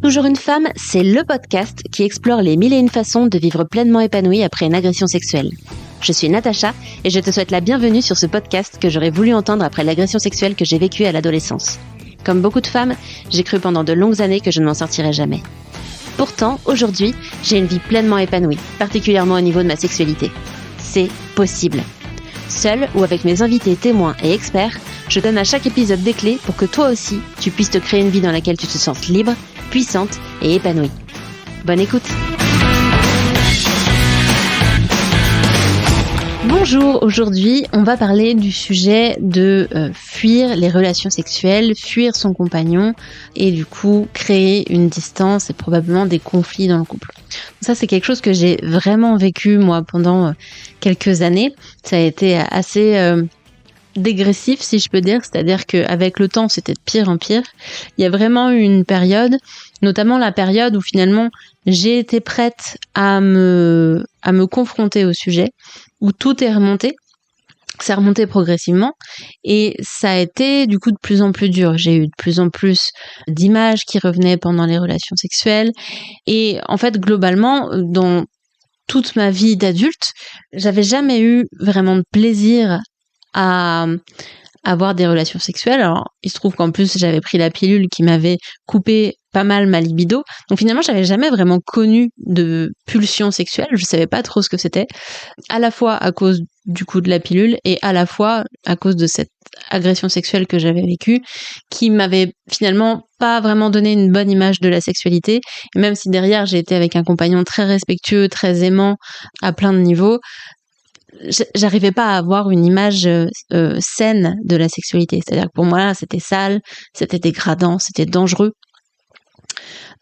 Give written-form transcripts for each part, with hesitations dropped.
Toujours une femme, c'est le podcast qui explore les mille et une façons de vivre pleinement épanouie après une agression sexuelle. Je suis Natacha et je te souhaite la bienvenue sur ce podcast que j'aurais voulu entendre après l'agression sexuelle que j'ai vécue à l'adolescence. Comme beaucoup de femmes, j'ai cru pendant de longues années que je ne m'en sortirais jamais. Pourtant, aujourd'hui, j'ai une vie pleinement épanouie, particulièrement au niveau de ma sexualité. C'est possible. Seule ou avec mes invités témoins et experts, je donne à chaque épisode des clés pour que toi aussi, tu puisses te créer une vie dans laquelle tu te sens libre, puissante et épanouie. Bonne écoute. Bonjour, aujourd'hui on va parler du sujet de fuir les relations sexuelles, fuir son compagnon et du coup créer une distance et probablement des conflits dans le couple. Ça c'est quelque chose que j'ai vraiment vécu moi pendant quelques années. Ça a été assez dégressif si je peux dire, c'est-à-dire qu'avec le temps c'était de pire en pire. Il y a vraiment eu une période, notamment la période où finalement j'ai été prête à me confronter au sujet, où tout est remonté. C'est remonté progressivement et ça a été du coup de plus en plus dur. J'ai eu de plus en plus d'images qui revenaient pendant les relations sexuelles et en fait globalement dans toute ma vie d'adulte, j'avais jamais eu vraiment de plaisir à avoir des relations sexuelles. Alors, il se trouve qu'en plus, j'avais pris la pilule qui m'avait coupé pas mal ma libido. Donc finalement, j'avais jamais vraiment connu de pulsion sexuelle. Je savais pas trop ce que c'était. À la fois à cause du coup de la pilule et à la fois à cause de cette agression sexuelle que j'avais vécue qui m'avait finalement pas vraiment donné une bonne image de la sexualité. Et même si derrière, j'ai été avec un compagnon très respectueux, très aimant à plein de niveaux, j'arrivais pas à avoir une image saine de la sexualité. C'est-à-dire que pour moi, c'était sale, c'était dégradant, c'était dangereux.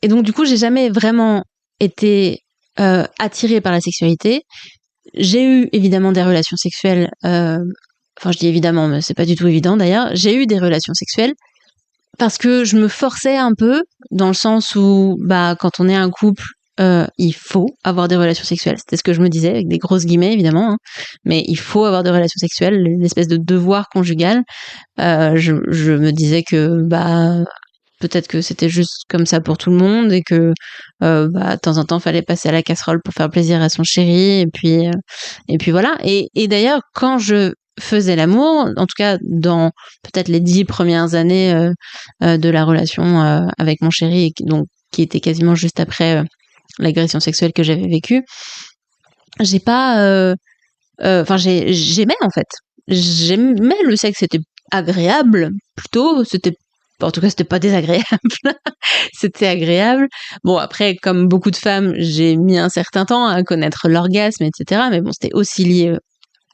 Et donc, du coup, j'ai jamais vraiment été attirée par la sexualité. J'ai eu évidemment des relations sexuelles. Enfin, je dis évidemment, mais c'est pas du tout évident d'ailleurs. J'ai eu des relations sexuelles parce que je me forçais un peu, dans le sens où, quand on est un couple, il faut avoir des relations sexuelles. C'était ce que je me disais, avec des grosses guillemets évidemment, hein. Mais il faut avoir des relations sexuelles, une espèce de devoir conjugal. Je me disais que peut-être que c'était juste comme ça pour tout le monde et que de temps en temps fallait passer à la casserole pour faire plaisir à son chéri et puis voilà. Et d'ailleurs quand je faisais l'amour, en tout cas dans peut-être les 10 premières années de la relation avec mon chéri, donc qui était quasiment juste après l'agression sexuelle que j'avais vécue, j'aimais en fait. J'aimais le sexe, c'était agréable, plutôt, en tout cas, c'était pas désagréable. C'était agréable. Bon, après, comme beaucoup de femmes, j'ai mis un certain temps à connaître l'orgasme, etc. Mais bon, c'était aussi lié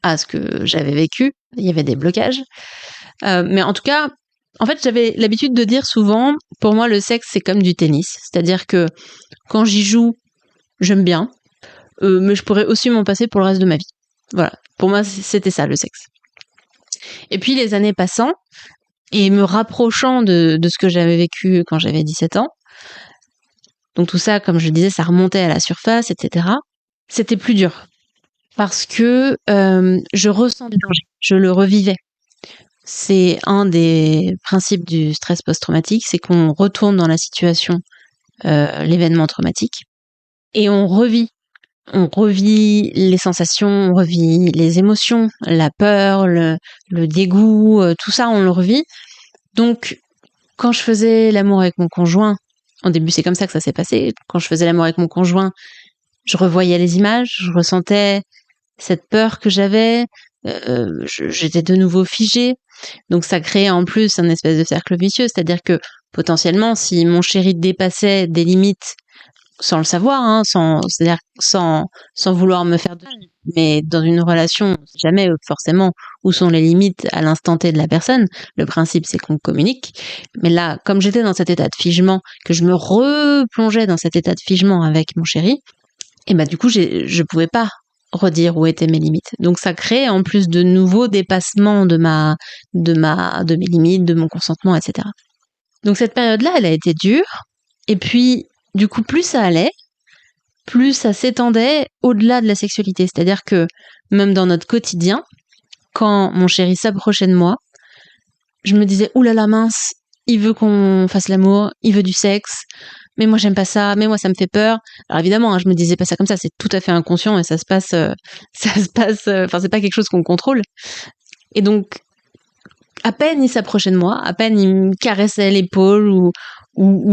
à ce que j'avais vécu. Il y avait des blocages. Mais en tout cas, en fait, j'avais l'habitude de dire souvent, pour moi, le sexe, c'est comme du tennis. C'est-à-dire que quand j'y joue, j'aime bien, mais je pourrais aussi m'en passer pour le reste de ma vie. Voilà. Pour moi, c'était ça, le sexe. Et puis, les années passant, et me rapprochant de ce que j'avais vécu quand j'avais 17 ans, donc tout ça, comme je disais, ça remontait à la surface, etc. C'était plus dur. Parce que je ressens du danger, je le revivais. C'est un des principes du stress post-traumatique, c'est qu'on retourne dans la situation, l'événement traumatique, et on revit les sensations, on revit les émotions, la peur, le dégoût, tout ça, on le revit. Donc, quand je faisais l'amour avec mon conjoint, au début c'est comme ça que ça s'est passé, quand je faisais l'amour avec mon conjoint, je revoyais les images, je ressentais cette peur que j'avais, j'étais de nouveau figée. Donc ça créait en plus un espèce de cercle vicieux, c'est-à-dire que potentiellement, si mon chéri dépassait des limites sans le savoir, hein, c'est-à-dire sans vouloir me faire de mal, mais dans une relation, on sait jamais forcément où sont les limites à l'instant T de la personne. Le principe, c'est qu'on communique. Mais là, comme j'étais dans cet état de figement, que je me replongeais dans cet état de figement avec mon chéri, et du coup, je pouvais pas redire où étaient mes limites. Donc ça crée en plus de nouveaux dépassements de mes limites, de mon consentement, etc. Donc cette période-là, elle a été dure. Et puis, du coup, plus ça allait, plus ça s'étendait au-delà de la sexualité. C'est-à-dire que même dans notre quotidien, quand mon chéri s'approchait de moi, je me disais, oulala mince, il veut qu'on fasse l'amour, il veut du sexe, mais moi j'aime pas ça, mais moi ça me fait peur. Alors évidemment, je me disais pas ça comme ça, c'est tout à fait inconscient et ça se passe, enfin c'est pas quelque chose qu'on contrôle. Et donc, à peine il s'approchait de moi, à peine il me caressait l'épaule ou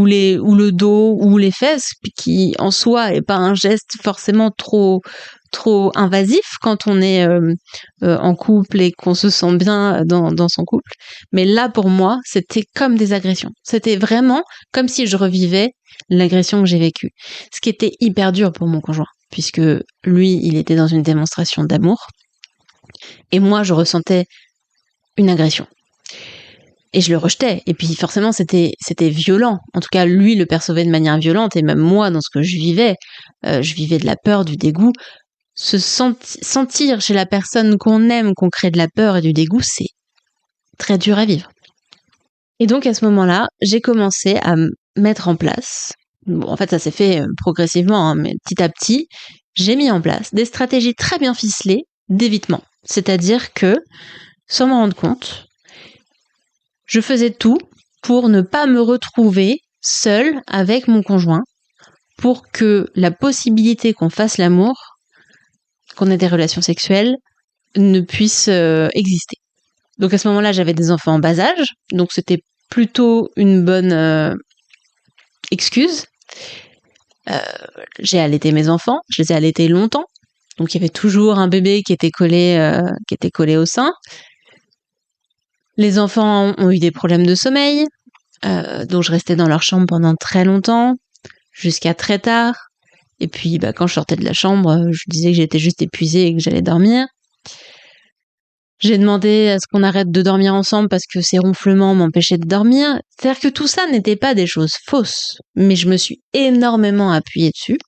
le dos ou les fesses, qui en soi est pas un geste forcément trop invasif quand on est en couple et qu'on se sent bien dans son couple. Mais là, pour moi, c'était comme des agressions. C'était vraiment comme si je revivais l'agression que j'ai vécue. Ce qui était hyper dur pour mon conjoint, puisque lui, il était dans une démonstration d'amour. Et moi, je ressentais une agression. Et je le rejetais. Et puis forcément, c'était violent. En tout cas, lui le percevait de manière violente. Et même moi, dans ce que je vivais de la peur, du dégoût. Sentir chez la personne qu'on aime qu'on crée de la peur et du dégoût, c'est très dur à vivre. Et donc à ce moment-là, j'ai commencé à mettre en place, bon, en fait ça s'est fait progressivement, mais petit à petit, j'ai mis en place des stratégies très bien ficelées d'évitement. C'est-à-dire que, sans m'en rendre compte, je faisais tout pour ne pas me retrouver seule avec mon conjoint, pour que la possibilité qu'on fasse l'amour, qu'on ait des relations sexuelles, ne puisse exister. Donc à ce moment-là, j'avais des enfants en bas âge, donc c'était plutôt une bonne excuse. J'ai allaité mes enfants, je les ai allaités longtemps, donc il y avait toujours un bébé qui était collé au sein. Les enfants ont eu des problèmes de sommeil, donc je restais dans leur chambre pendant très longtemps, jusqu'à très tard. Et puis quand je sortais de la chambre, je disais que j'étais juste épuisée et que j'allais dormir. J'ai demandé à ce qu'on arrête de dormir ensemble parce que ces ronflements m'empêchaient de dormir. C'est-à-dire que tout ça n'était pas des choses fausses, mais je me suis énormément appuyée dessus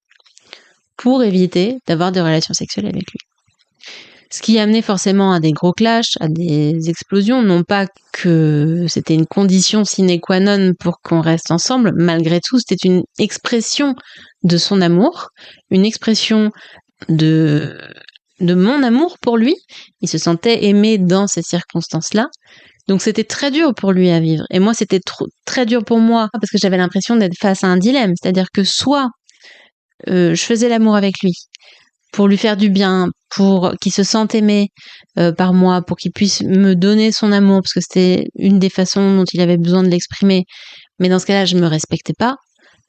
pour éviter d'avoir des relations sexuelles avec lui. Ce qui a amené forcément à des gros clashs, à des explosions. Non pas que c'était une condition sine qua non pour qu'on reste ensemble, malgré tout, c'était une expression de son amour, une expression de mon amour pour lui. Il se sentait aimé dans ces circonstances-là. Donc c'était très dur pour lui à vivre. Et moi, c'était très dur pour moi, parce que j'avais l'impression d'être face à un dilemme. C'est-à-dire que soit je faisais l'amour avec lui pour lui faire du bien, pour qu'il se sente aimé par moi, pour qu'il puisse me donner son amour, parce que c'était une des façons dont il avait besoin de l'exprimer. Mais dans ce cas-là, je me respectais pas.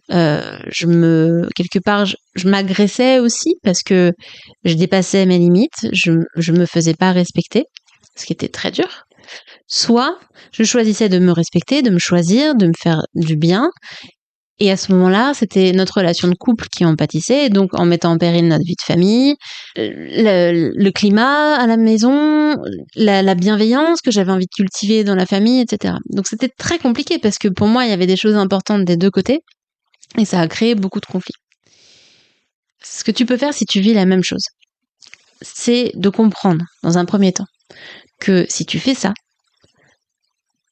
Quelque part, je m'agressais aussi parce que je dépassais mes limites, je me faisais pas respecter, ce qui était très dur. Soit je choisissais de me respecter, de me choisir, de me faire du bien. Et à ce moment-là, c'était notre relation de couple qui en pâtissait, et donc en mettant en péril notre vie de famille, le climat à la maison, la bienveillance que j'avais envie de cultiver dans la famille, etc. Donc c'était très compliqué parce que pour moi, il y avait des choses importantes des deux côtés. Et ça a créé beaucoup de conflits. Ce que tu peux faire si tu vis la même chose, c'est de comprendre, dans un premier temps, que si tu fais ça,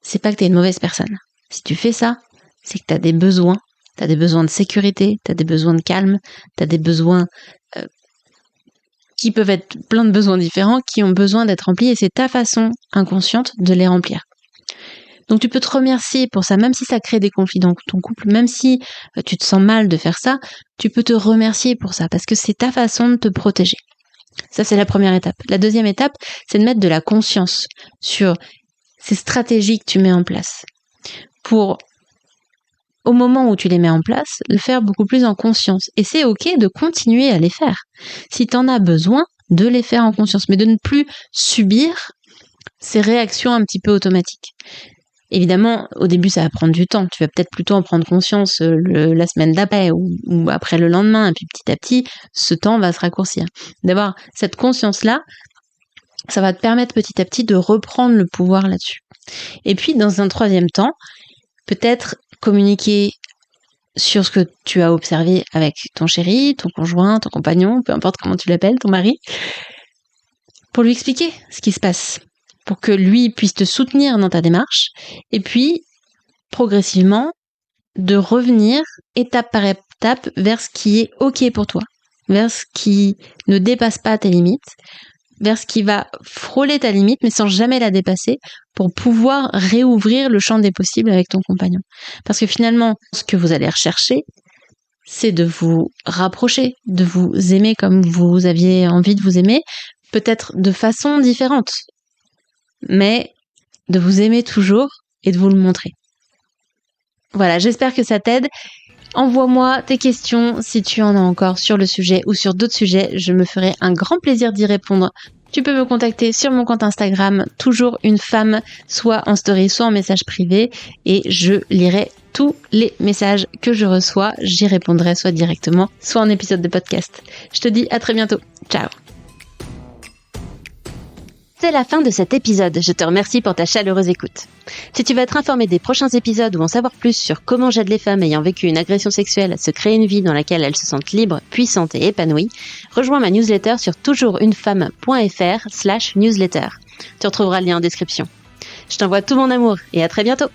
c'est pas que t'es une mauvaise personne. Si tu fais ça, c'est que t'as des besoins de sécurité, t'as des besoins de calme, t'as des besoins qui peuvent être plein de besoins différents, qui ont besoin d'être remplis, et c'est ta façon inconsciente de les remplir. Donc tu peux te remercier pour ça, même si ça crée des conflits dans ton couple, même si tu te sens mal de faire ça, tu peux te remercier pour ça, parce que c'est ta façon de te protéger. Ça, c'est la première étape. La deuxième étape, c'est de mettre de la conscience sur ces stratégies que tu mets en place, pour, au moment où tu les mets en place, le faire beaucoup plus en conscience. Et c'est ok de continuer à les faire, si tu en as besoin, de les faire en conscience, mais de ne plus subir ces réactions un petit peu automatiques. Évidemment, au début, ça va prendre du temps. Tu vas peut-être plutôt en prendre conscience la semaine d'après ou après le lendemain. Et puis petit à petit, ce temps va se raccourcir. D'avoir cette conscience-là, ça va te permettre petit à petit de reprendre le pouvoir là-dessus. Et puis, dans un troisième temps, peut-être communiquer sur ce que tu as observé avec ton chéri, ton conjoint, ton compagnon, peu importe comment tu l'appelles, ton mari, pour lui expliquer ce qui se passe, pour que lui puisse te soutenir dans ta démarche, et puis, progressivement, de revenir étape par étape vers ce qui est ok pour toi, vers ce qui ne dépasse pas tes limites, vers ce qui va frôler ta limite, mais sans jamais la dépasser, pour pouvoir réouvrir le champ des possibles avec ton compagnon. Parce que finalement, ce que vous allez rechercher, c'est de vous rapprocher, de vous aimer comme vous aviez envie de vous aimer, peut-être de façon différente, mais de vous aimer toujours et de vous le montrer. Voilà, j'espère que ça t'aide. Envoie-moi tes questions si tu en as encore sur le sujet ou sur d'autres sujets. Je me ferai un grand plaisir d'y répondre. Tu peux me contacter sur mon compte Instagram, toujours une femme, soit en story, soit en message privé. Et je lirai tous les messages que je reçois. J'y répondrai soit directement, soit en épisode de podcast. Je te dis à très bientôt. Ciao. C'est la fin de cet épisode. Je te remercie pour ta chaleureuse écoute. Si tu veux être informé des prochains épisodes ou en savoir plus sur comment j'aide les femmes ayant vécu une agression sexuelle à se créer une vie dans laquelle elles se sentent libres, puissantes et épanouies, rejoins ma newsletter sur toujoursunefemme.fr/newsletter. Tu retrouveras le lien en description. Je t'envoie tout mon amour et à très bientôt.